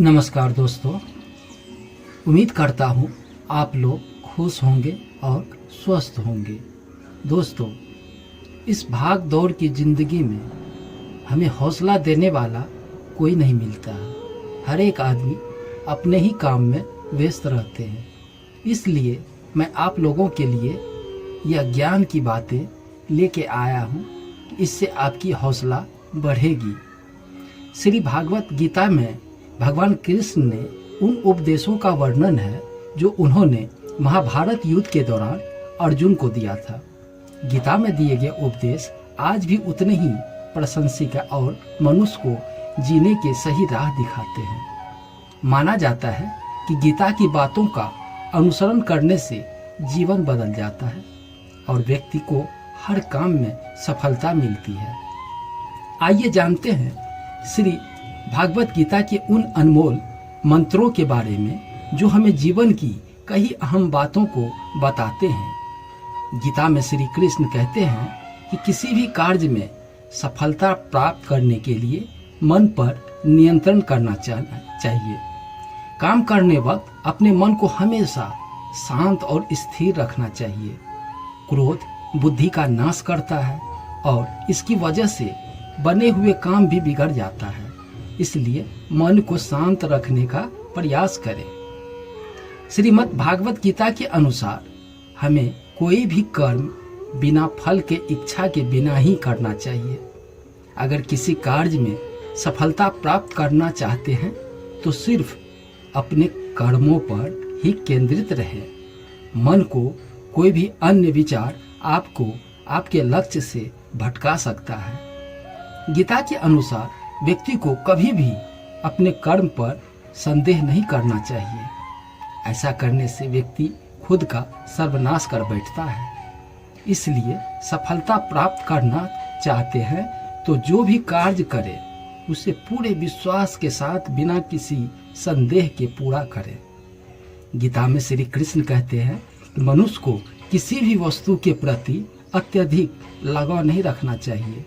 नमस्कार दोस्तों, उम्मीद करता हूँ आप लोग खुश होंगे और स्वस्थ होंगे। दोस्तों, इस भाग दौड़ की ज़िंदगी में हमें हौसला देने वाला कोई नहीं मिलता है। हर एक आदमी अपने ही काम में व्यस्त रहते हैं। इसलिए मैं आप लोगों के लिए यह ज्ञान की बातें लेके आया हूँ, इससे आपकी हौसला बढ़ेगी। श्री भागवत गीता में भगवान कृष्ण ने उन उपदेशों का वर्णन है जो उन्होंने महाभारत युद्ध के दौरान अर्जुन को दिया था। गीता में दिए गए उपदेश आज भी उतने ही प्रशंसनीय और मनुष्य को जीने के सही राह दिखाते हैं। माना जाता है कि गीता की बातों का अनुसरण करने से जीवन बदल जाता है और व्यक्ति को हर काम में सफलता मिलती है। आइए जानते हैं श्री भागवत गीता के उन अनमोल मंत्रों के बारे में जो हमें जीवन की कई अहम बातों को बताते हैं। गीता में श्री कृष्ण कहते हैं कि किसी भी कार्य में सफलता प्राप्त करने के लिए मन पर नियंत्रण करना चाहिए। काम करने वक्त अपने मन को हमेशा शांत और स्थिर रखना चाहिए। क्रोध बुद्धि का नाश करता है और इसकी वजह से बने हुए काम भी बिगड़ जाता है। इसलिए मन को शांत रखने का प्रयास करें। श्रीमद् भागवत गीता के अनुसार हमें कोई भी कर्म बिना फल के इच्छा के बिना ही करना चाहिए। अगर किसी कार्य में सफलता प्राप्त करना चाहते हैं तो सिर्फ अपने कर्मों पर ही केंद्रित रहें। मन को कोई भी अन्य विचार आपको आपके लक्ष्य से भटका सकता है। गीता के अनुसार व्यक्ति को कभी भी अपने कर्म पर संदेह नहीं करना चाहिए। ऐसा करने से व्यक्ति खुद का सर्वनाश कर बैठता है। इसलिए सफलता प्राप्त करना चाहते हैं तो जो भी कार्य करे उसे पूरे विश्वास के साथ बिना किसी संदेह के पूरा करें। गीता में श्री कृष्ण कहते हैं कि मनुष्य को किसी भी वस्तु के प्रति अत्यधिक लगाव नहीं रखना चाहिए।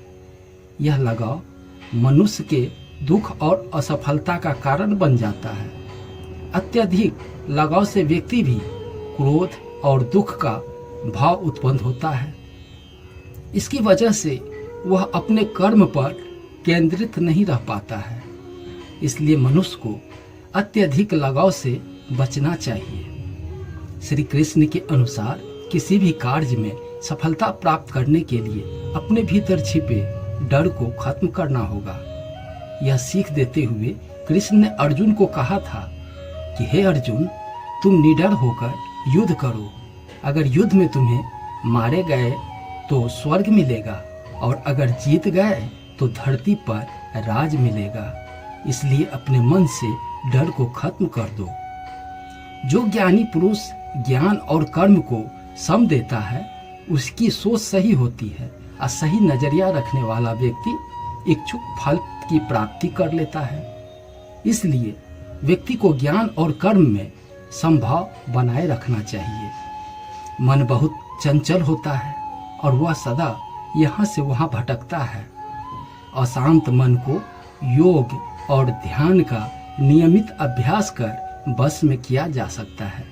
यह लगाव मनुष्य के दुख और असफलता का कारण बन जाता है। अत्यधिक लगाव से व्यक्ति भी क्रोध और दुख का भाव उत्पन्न होता है। इसकी वजह से वह अपने कर्म पर केंद्रित नहीं रह पाता है। इसलिए मनुष्य को अत्यधिक लगाव से बचना चाहिए। श्री कृष्ण के अनुसार किसी भी कार्य में सफलता प्राप्त करने के लिए अपने भीतर छिपे डर को खत्म करना होगा। यह सीख देते हुए कृष्ण ने अर्जुन को कहा था कि हे अर्जुन, तुम निडर होकर युद्ध करो। अगर युद्ध में तुम्हें मारे गए तो स्वर्ग मिलेगा और अगर जीत गए तो धरती पर राज मिलेगा। इसलिए अपने मन से डर को खत्म कर दो। जो ज्ञानी पुरुष ज्ञान और कर्म को सम देता है उसकी सोच सही होती है और सही नजरिया रखने वाला व्यक्ति इच्छुक फल की प्राप्ति कर लेता है। इसलिए व्यक्ति को ज्ञान और कर्म में समभाव बनाए रखना चाहिए। मन बहुत चंचल होता है और वह सदा यहाँ से वहाँ भटकता है। अशांत मन को योग और ध्यान का नियमित अभ्यास कर बस में किया जा सकता है।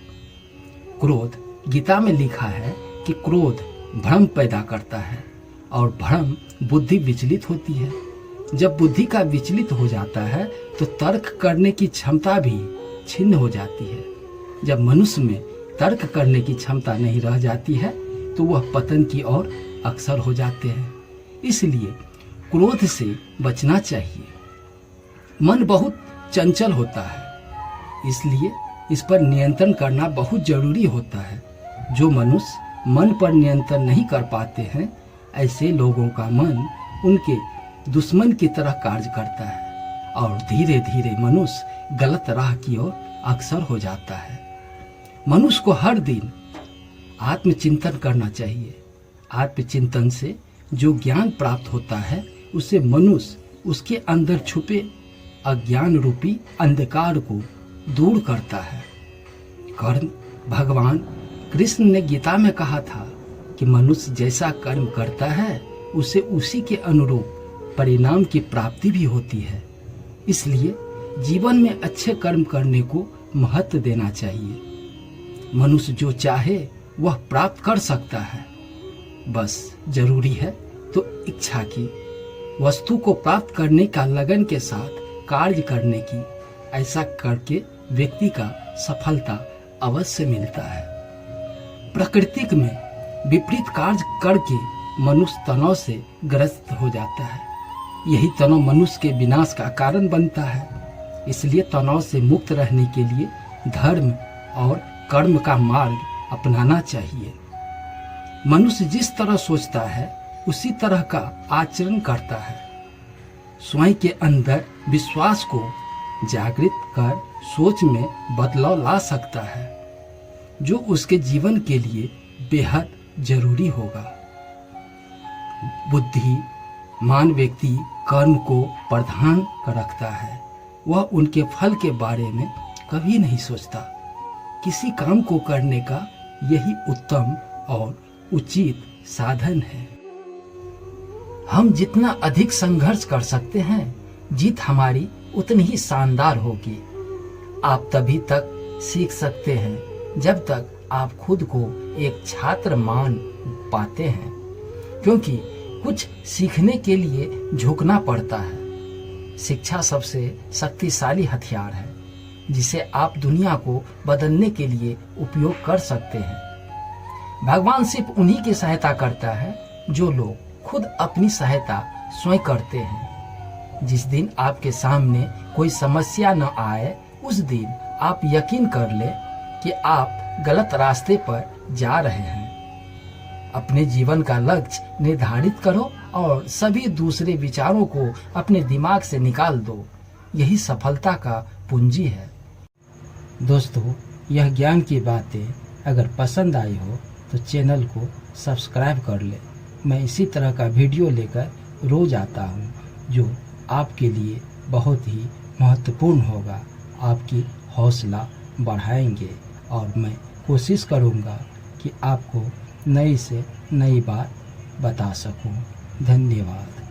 क्रोध, गीता में लिखा है कि क्रोध भ्रम पैदा करता है और भ्रम बुद्धि विचलित होती है। जब बुद्धि का विचलित हो जाता है तो तर्क करने की क्षमता भी छिन्न हो जाती है। जब मनुष्य में तर्क करने की क्षमता नहीं रह जाती है तो वह पतन की ओर अग्रसर हो जाते हैं। इसलिए क्रोध से बचना चाहिए। मन बहुत चंचल होता है, इसलिए इस पर नियंत्रण करना बहुत जरूरी होता है। जो मनुष्य मन पर नियंत्रण नहीं कर पाते हैं, ऐसे लोगों का मन उनके दुश्मन की तरह कार्य करता है और धीरे धीरे मनुष्य गलत राह की ओर अग्रसर हो जाता है। मनुष्य को हर दिन आत्मचिंतन करना चाहिए। आत्मचिंतन से जो ज्ञान प्राप्त होता है उसे मनुष्य उसके अंदर छुपे अज्ञान रूपी अंधकार को दूर करता है। कर्म, भगवान कृष्ण ने गीता में कहा था कि मनुष्य जैसा कर्म करता है उसे उसी के अनुरूप परिणाम की प्राप्ति भी होती है। इसलिए जीवन में अच्छे कर्म करने को महत्व देना चाहिए। मनुष्य जो चाहे वह प्राप्त कर सकता है, बस जरूरी है तो इच्छा की, वस्तु को प्राप्त करने का लगन के साथ कार्य करने की। ऐसा करके व्यक्ति का सफलता अवश्य मिलता है। प्राकृतिक में विपरीत कार्य करके मनुष्य तनाव से ग्रस्त हो जाता है। यही तनाव मनुष्य के विनाश का कारण बनता है। इसलिए तनाव से मुक्त रहने के लिए धर्म और कर्म का मार्ग अपनाना चाहिए। मनुष्य जिस तरह सोचता है उसी तरह का आचरण करता है। स्वयं के अंदर विश्वास को जागृत कर सोच में बदलाव ला सकता है, जो उसके जीवन के लिए बेहद जरूरी होगा। बुद्धिमान व्यक्ति कर्म को प्रधान रखता है। वह उनके फल के बारे में कभी नहीं सोचता। किसी काम को करने का यही उत्तम और उचित साधन है। हम जितना अधिक संघर्ष कर सकते हैं, जीत हमारी उतनी ही शानदार होगी। आप तभी तक सीख सकते हैं जब तक आप खुद को एक छात्र मान पाते हैं, क्योंकि कुछ सीखने के लिए झुकना पड़ता है। शिक्षा सबसे शक्तिशाली हथियार है जिसे आप दुनिया को बदलने के लिए उपयोग कर सकते हैं। भगवान सिर्फ उन्हीं की सहायता करता है जो लोग खुद अपनी सहायता स्वयं करते हैं। जिस दिन आपके सामने कोई समस्या न आए, उस दिन आप यकीन कर ले कि आप गलत रास्ते पर जा रहे हैं। अपने जीवन का लक्ष्य निर्धारित करो और सभी दूसरे विचारों को अपने दिमाग से निकाल दो। यही सफलता का पूंजी है। दोस्तों, यह ज्ञान की बातें अगर पसंद आई हो तो चैनल को सब्सक्राइब कर ले। मैं इसी तरह का वीडियो लेकर रोज आता हूँ, जो आपके लिए बहुत ही महत्वपूर्ण होगा, आपकी हौसला बढ़ाएंगे और मैं कोशिश करूँगा कि आपको नई से नई बात बता सकूं। धन्यवाद।